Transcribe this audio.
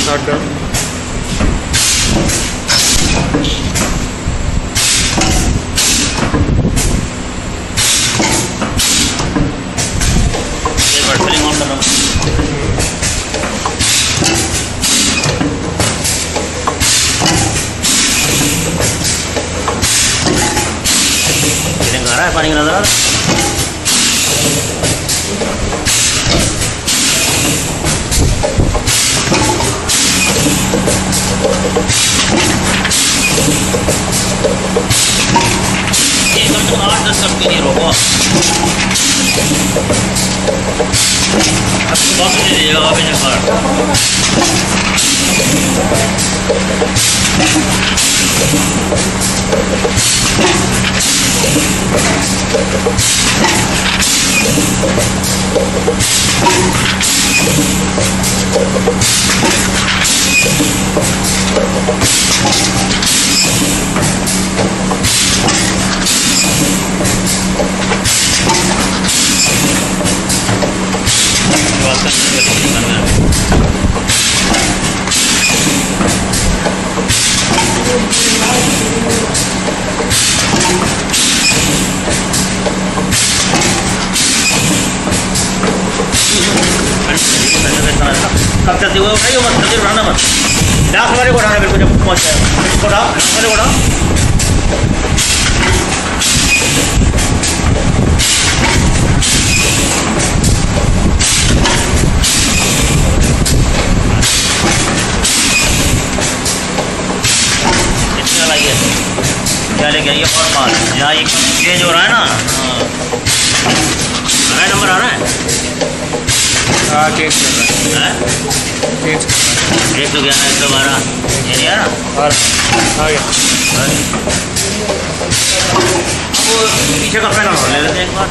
Not done. आ रहा है पानी का नजर आ रहा है। ये कम से कम 8-10 कप के लिए रोको। आपको बॉक्स दे दीजिएगा आप इन्हें कब चलती हुआ उठाइए मत, जल्दी उठाना मत। लास्ट वाले को उठाना बिल्कुल, जब पहुँच जाएगा इसको उठाओ, लास्ट वाले को उठाओ। इसमें लाइए क्या लेके आइए और माल यहाँ ये चेंज हो रहा है ना। हाँ नंबर आ रहा है। हाँ चेंज कर रहा है, चेंज कर रहा है। 111 112 ये नहीं आ रहा। और आ गया। अब वो पीछे का पैनल ले लेते हैं एक बार।